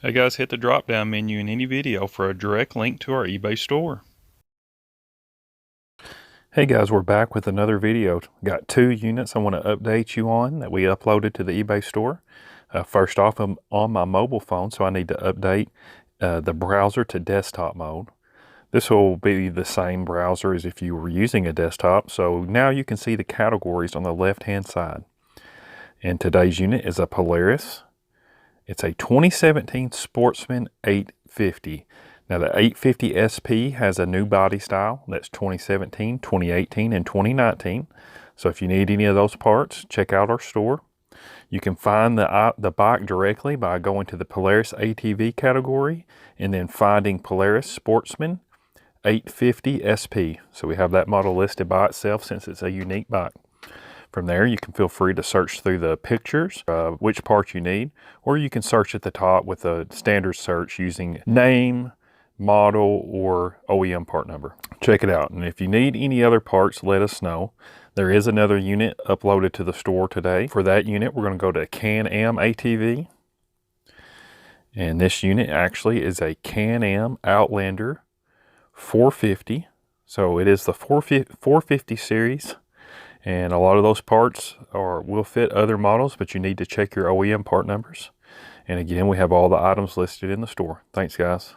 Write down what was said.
Hey guys, hit the drop down menu in any video for a direct link to our eBay store. Hey guys, we're back with another video. Got two units I want to update you on that we uploaded to the eBay store. First off, I'm on my mobile phone, so I need to update the browser to desktop mode. This will be the same browser as if you were using a desktop, so now you can see the categories on the left hand side. And today's unit is a Polaris. It's a 2017 Sportsman 850. Now the 850 SP has a new body style. That's 2017, 2018, and 2019. So if you need any of those parts, check out our store. You can find the bike directly by going to the Polaris ATV category and then finding Polaris Sportsman 850 SP. So we have that model listed by itself since it's a unique bike. From there, you can feel free to search through the pictures, which part you need, or you can search at the top with a standard search using name, model, or OEM part number. Check it out, and if you need any other parts, let us know. There is another unit uploaded to the store today. For that unit, we're going to go to Can-Am ATV, and this unit actually is a Can-Am Outlander 450. So it is the 450 series. And a lot of those parts will fit other models, but you need to check your OEM part numbers. And again, we have all the items listed in the store. Thanks, guys.